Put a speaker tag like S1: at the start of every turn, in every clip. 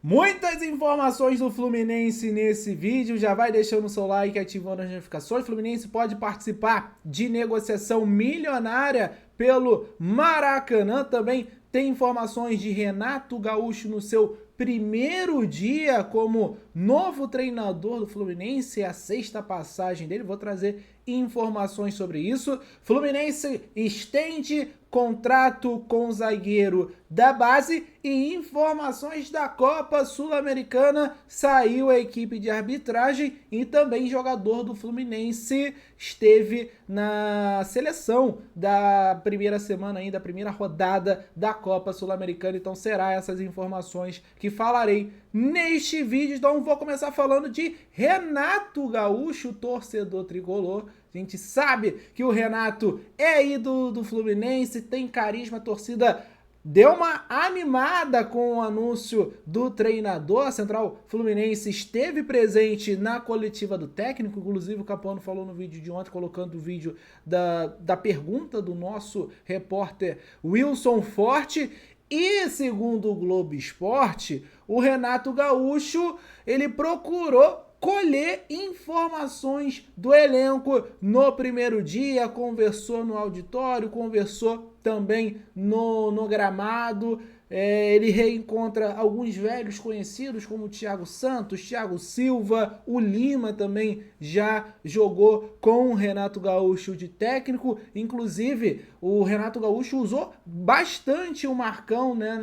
S1: Muitas informações do Fluminense nesse vídeo, já vai deixando o seu like e ativando as notificações. O Fluminense pode participar de negociação milionária pelo Maracanã. Também tem informações de Renato Gaúcho no seu primeiro dia como novo treinador do Fluminense, a sexta passagem dele. Vou trazer informações sobre isso. Fluminense estende contrato com o zagueiro da base e informações da Copa Sul-Americana. Saiu a equipe de arbitragem e também jogador do Fluminense esteve na seleção da primeira semana ainda, a primeira rodada da Copa Sul-Americana. Então será essas informações que falarei neste vídeo. Então vou começar falando de Renato Gaúcho, torcedor tricolor. A gente sabe que o Renato é ídolo do Fluminense, tem carisma, a torcida deu uma animada com o anúncio do treinador. A Central Fluminense esteve presente na coletiva do técnico, inclusive o Capuano falou no vídeo de ontem, colocando o vídeo da pergunta do nosso repórter Wilson Forte. E segundo o Globo Esporte, o Renato Gaúcho, ele procurou colher informações do elenco no primeiro dia, conversou no auditório, conversou também no gramado. Ele reencontra alguns velhos conhecidos como o Thiago Santos, Thiago Silva, o Lima também já jogou com o Renato Gaúcho de técnico. Inclusive, o Renato Gaúcho usou bastante o Marcão, né,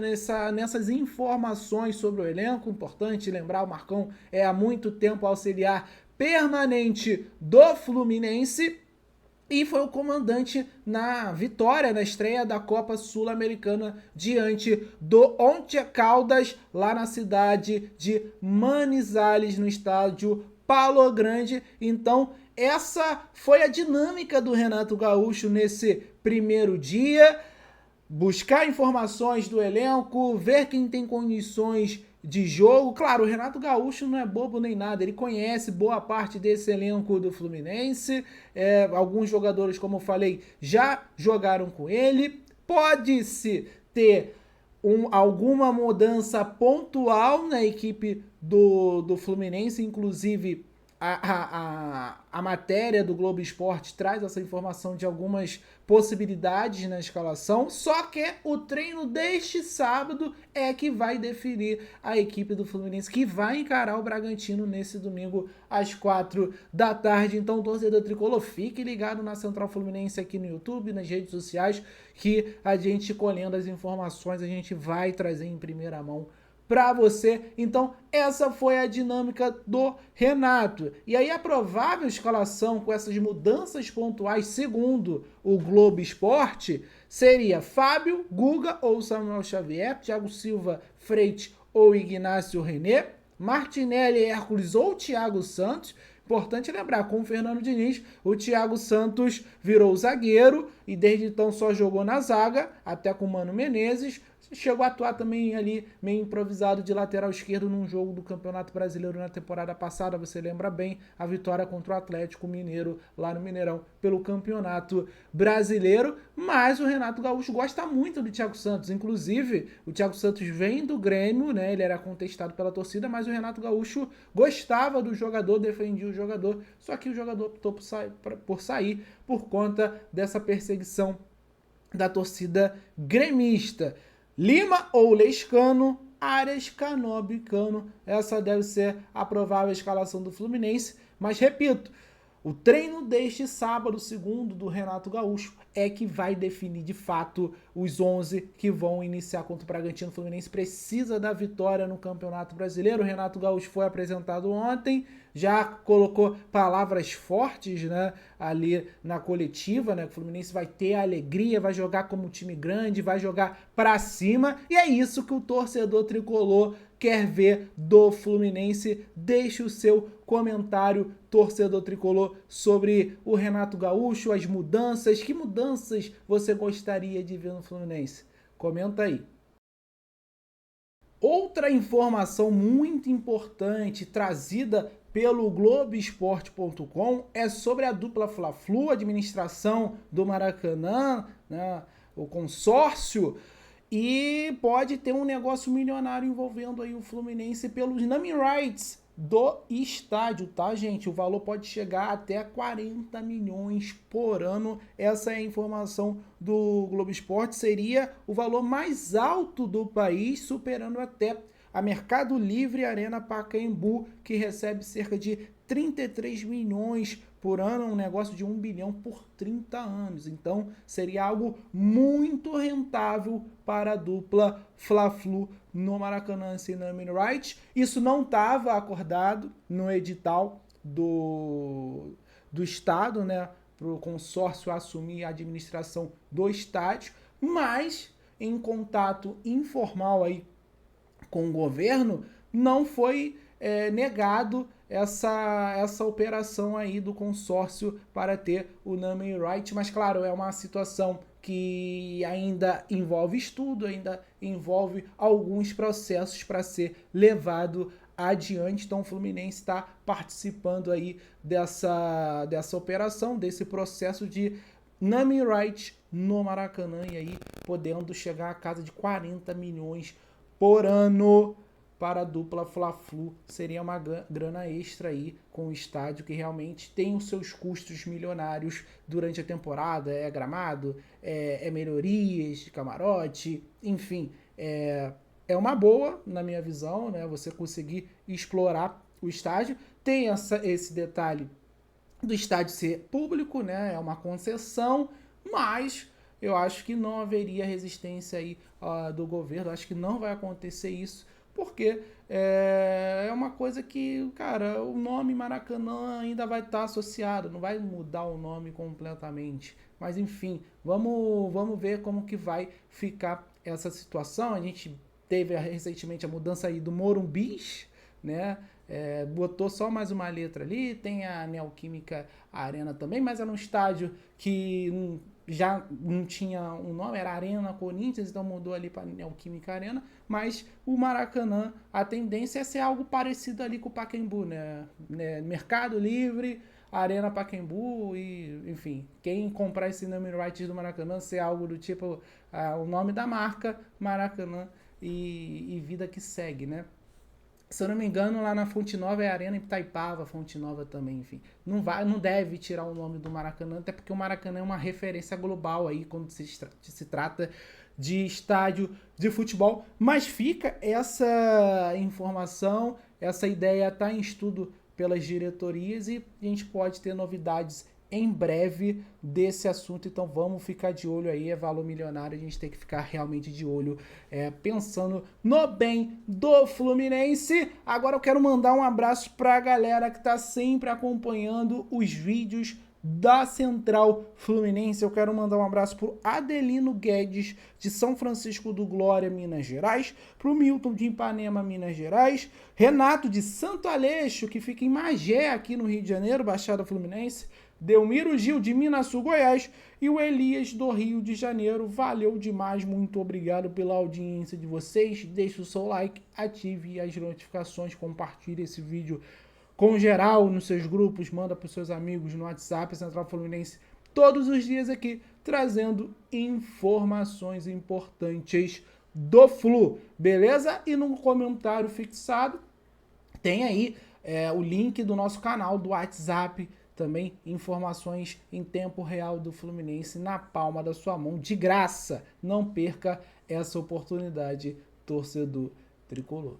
S1: nessas informações sobre o elenco. Importante lembrar, o Marcão é há muito tempo auxiliar permanente do Fluminense e foi o comandante na vitória, na estreia da Copa Sul-Americana diante do Onte Caldas, lá na cidade de Manizales, no estádio Palo Grande. Então, essa foi a dinâmica do Renato Gaúcho nesse primeiro dia. Buscar informações do elenco, ver quem tem condições de jogo. Claro, o Renato Gaúcho não é bobo nem nada, ele conhece boa parte desse elenco do Fluminense. Alguns jogadores, como eu falei, já jogaram com ele. Pode-se ter alguma mudança pontual na equipe do Fluminense, inclusive a matéria do Globo Esporte traz essa informação de algumas possibilidades na escalação, só que o treino deste sábado é que vai definir a equipe do Fluminense, que vai encarar o Bragantino nesse domingo às 4 da tarde. Então, torcedor tricolor, fique ligado na Central Fluminense aqui no YouTube, nas redes sociais, que a gente, colhendo as informações, a gente vai trazer em primeira mão para você. Então, essa foi a dinâmica do Renato. E aí, a provável escalação com essas mudanças pontuais, segundo o Globo Esporte, seria Fábio, Guga ou Samuel Xavier, Thiago Silva, Freitas ou Ignacio René, Martinelli, Hércules ou Thiago Santos. Importante lembrar, com o Fernando Diniz, o Thiago Santos virou zagueiro e desde então só jogou na zaga, até com o Mano Menezes. Chegou a atuar também ali meio improvisado de lateral esquerdo num jogo do Campeonato Brasileiro na temporada passada. Você lembra bem a vitória contra o Atlético Mineiro lá no Mineirão pelo Campeonato Brasileiro. Mas o Renato Gaúcho gosta muito do Thiago Santos. Inclusive, o Thiago Santos vem do Grêmio, né? Ele era contestado pela torcida, mas o Renato Gaúcho gostava do jogador, defendia o jogador. Só que o jogador optou por sair por conta dessa perseguição da torcida gremista. Lima ou Lescano, Arias, Canobi, Cano. Essa deve ser a provável escalação do Fluminense. Mas, repito, o treino deste sábado, segundo do Renato Gaúcho, é que vai definir de fato os 11 que vão iniciar contra o Bragantino. O Fluminense precisa da vitória no Campeonato Brasileiro. O Renato Gaúcho foi apresentado ontem, já colocou palavras fortes, né, ali na coletiva, né? O Fluminense vai ter a alegria, vai jogar como um time grande, vai jogar pra cima. E é isso que o torcedor tricolor quer ver do Fluminense. Deixe o seu comentário, torcedor tricolor, sobre o Renato Gaúcho, as mudanças. Que mudanças você gostaria de ver no Fluminense? Comenta aí. Outra informação muito importante trazida pelo Globoesporte.com é sobre a dupla Fla-Flu, administração do Maracanã, né, o consórcio E pode ter um negócio milionário envolvendo aí o Fluminense pelos naming rights do estádio, tá, gente? O valor pode chegar até 40 milhões por ano. Essa é a informação do Globo Esporte. Seria o valor mais alto do país, superando até a Mercado Livre Arena Pacaembu, que recebe cerca de 33 milhões por ano, um negócio de 1 bilhão por 30 anos. Então, seria algo muito rentável para a dupla Fla-Flu no Maracanã sem naming rights. Isso não estava acordado no edital do Estado, né, para o consórcio assumir a administração do estádio, mas em contato informal aí com o governo, não foi negado essa operação aí do consórcio para ter o naming right, mas claro, é uma situação que ainda envolve estudo, ainda envolve alguns processos para ser levado adiante. Então o Fluminense está participando aí dessa operação, desse processo de naming right no Maracanã, e aí podendo chegar a casa de 40 milhões por ano para a dupla Fla-Flu. Seria uma grana extra aí com o estádio, que realmente tem os seus custos milionários durante a temporada. É gramado, é melhorias de camarote, enfim, é uma boa, na minha visão, né, você conseguir explorar o estádio. Tem esse detalhe do estádio ser público, né, é uma concessão, mas eu acho que não haveria resistência aí do governo. Acho que não vai acontecer isso, porque é uma coisa que, cara, o nome Maracanã ainda vai estar associado, não vai mudar o nome completamente. Mas enfim, vamos ver como que vai ficar essa situação. A gente teve recentemente a mudança aí do Morumbis, né? Botou só mais uma letra ali, tem a Neoquímica Arena também, mas era um estádio que já não tinha um nome, era Arena Corinthians, então mudou ali para Neoquímica Arena, mas o Maracanã, a tendência é ser algo parecido ali com o Pacaembu, né? Mercado Livre, Arena Pacaembu, e enfim, quem comprar esse naming rights do Maracanã ser algo do tipo o nome da marca Maracanã, e vida que segue, né? Se eu não me engano, lá na Fonte Nova é Arena Itaipava, Fonte Nova também, enfim. Não deve tirar o nome do Maracanã, até porque o Maracanã é uma referência global aí quando se trata de estádio de futebol. Mas fica essa informação, essa ideia está em estudo pelas diretorias e a gente pode ter novidades em breve desse assunto. Então vamos ficar de olho aí, é valor milionário, a gente tem que ficar realmente de olho, pensando no bem do Fluminense. Agora eu quero mandar um abraço para a galera que está sempre acompanhando os vídeos da Central Fluminense. Eu quero mandar um abraço pro Adelino Guedes, de São Francisco do Glória, Minas Gerais, pro Milton de Ipanema, Minas Gerais, Renato de Santo Aleixo, que fica em Magé, aqui no Rio de Janeiro, Baixada Fluminense, Delmiro Gil de Minasul, Goiás, e o Elias do Rio de Janeiro. Valeu demais, muito obrigado pela audiência de vocês. Deixe o seu like, ative as notificações, compartilhe esse vídeo com geral nos seus grupos, manda para os seus amigos no WhatsApp. Central Fluminense todos os dias aqui, trazendo informações importantes do Flu, beleza? E no comentário fixado tem aí o link do nosso canal do WhatsApp, também informações em tempo real do Fluminense na palma da sua mão, de graça. Não perca essa oportunidade, torcedor tricolor.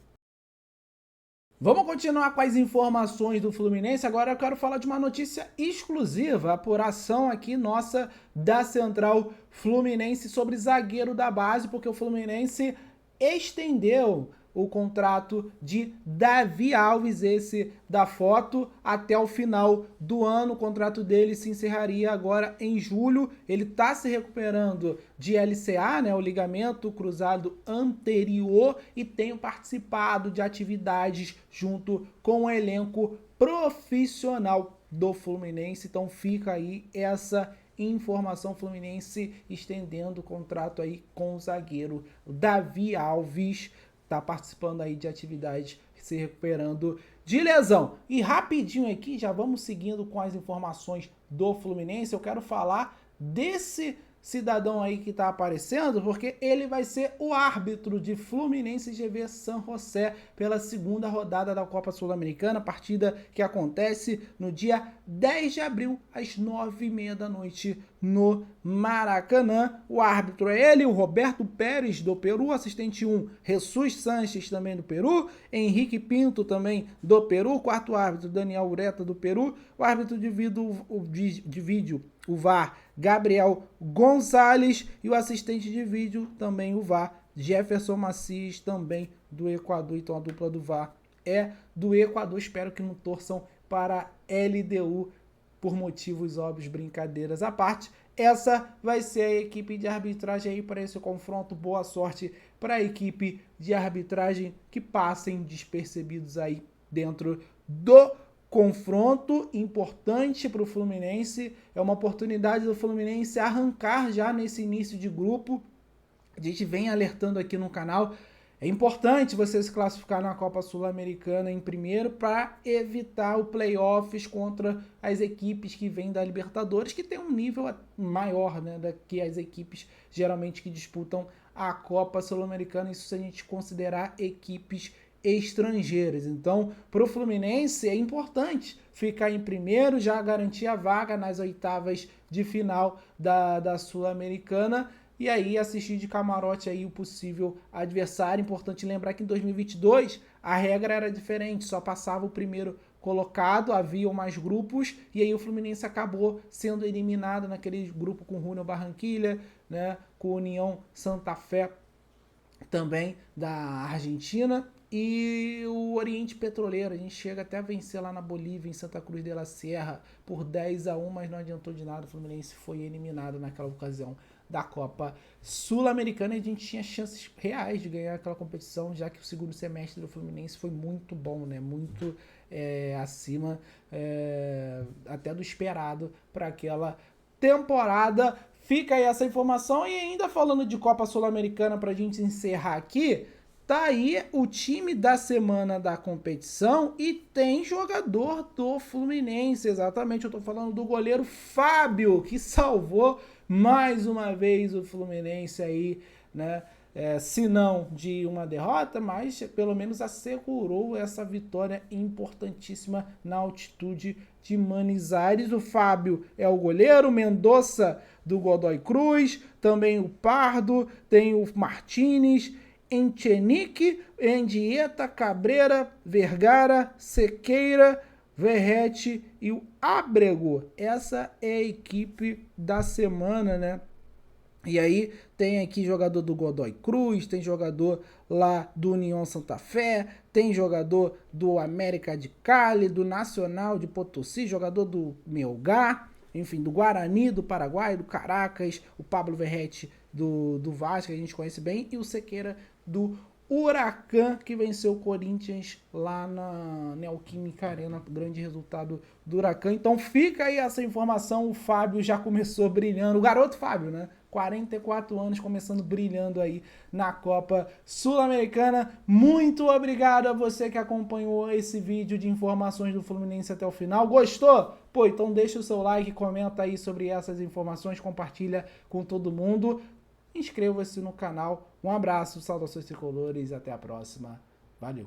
S1: Vamos continuar com as informações do Fluminense. Agora eu quero falar de uma notícia exclusiva, apuração aqui nossa da Central Fluminense sobre zagueiro da base, porque o Fluminense estendeu o contrato de Davi Alves, esse da foto, até o final do ano. O contrato dele se encerraria agora em julho. Ele está se recuperando de LCA, né, o ligamento cruzado anterior, e tem participado de atividades junto com o elenco profissional do Fluminense. Então fica aí essa informação, Fluminense estendendo o contrato aí com o zagueiro Davi Alves. Tá participando aí de atividades, se recuperando de lesão. E rapidinho aqui, já vamos seguindo com as informações do Fluminense. Eu quero falar desse cidadão aí que tá aparecendo, porque ele vai ser o árbitro de Fluminense e GV San José pela segunda rodada da Copa Sul-Americana, partida que acontece no dia 10 de abril, às 9h30 da noite, no Maracanã. O árbitro é ele, o Roberto Pérez, do Peru, assistente 1, Jesus Sanches, também do Peru, Henrique Pinto, também do Peru, quarto árbitro, Daniel Ureta, do Peru, o árbitro de vídeo, o VAR, Gabriel Gonzalez, e o assistente de vídeo, também o VAR, Jefferson Macias, também do Equador. Então a dupla do VAR é do Equador. Espero que não torçam para LDU por motivos óbvios, brincadeiras à parte. Essa vai ser a equipe de arbitragem aí para esse confronto. Boa sorte para a equipe de arbitragem, que passem despercebidos aí dentro do confronto. Importante para o Fluminense, é uma oportunidade do Fluminense arrancar já nesse início de grupo. A gente vem alertando aqui no canal, é importante você se classificar na Copa Sul-Americana em primeiro para evitar o playoffs contra as equipes que vêm da Libertadores, que tem um nível maior, né, do que as equipes geralmente que disputam a Copa Sul-Americana, isso se a gente considerar equipes estrangeiras. Então, para o Fluminense é importante ficar em primeiro, já garantir a vaga nas oitavas de final da Sul-Americana, e aí assistir de camarote aí o possível adversário. Importante lembrar que em 2022 a regra era diferente, só passava o primeiro colocado, haviam mais grupos, e aí o Fluminense acabou sendo eliminado naquele grupo com o Junior Barranquilla, né, com o União Santa Fé também da Argentina, e o Oriente Petroleiro. A gente chega até a vencer lá na Bolívia, em Santa Cruz de la Sierra, por 10-1, mas não adiantou de nada. O Fluminense foi eliminado naquela ocasião da Copa Sul-Americana, e a gente tinha chances reais de ganhar aquela competição, já que o segundo semestre do Fluminense foi muito bom, né? Muito acima até do esperado para aquela temporada. Fica aí essa informação. E ainda falando de Copa Sul-Americana, para a gente encerrar aqui, tá aí o time da semana da competição e tem jogador do Fluminense. Exatamente, eu tô falando do goleiro Fábio, que salvou mais uma vez o Fluminense aí, né? Se não de uma derrota, mas pelo menos assegurou essa vitória importantíssima na altitude de Manizales. O Fábio é o goleiro, Mendonça do Godoy Cruz, também o Pardo, tem o Martínez, Enchenique, Endieta, Cabreira, Vergara, Sequeira, Verrete e o Ábrego. Essa é a equipe da semana, né? E aí tem aqui jogador do Godoy Cruz, tem jogador lá do União Santa Fé, tem jogador do América de Cali, do Nacional de Potosí, jogador do Melgar, enfim, do Guarani, do Paraguai, do Caracas, o Pablo Verrete do Vasco, que a gente conhece bem, e o Sequeira do Huracan, que venceu o Corinthians lá na Neoquímica Arena. Grande resultado do Huracan. Então fica aí essa informação. O Fábio já começou brilhando, o garoto Fábio, né? 44 anos, começando brilhando aí na Copa Sul-Americana. Muito obrigado a você que acompanhou esse vídeo de informações do Fluminense até o final. Gostou? Pô, então deixa o seu like, comenta aí sobre essas informações, compartilha com todo mundo. Inscreva-se no canal. Um abraço, saudações tricolores, até a próxima. Valeu!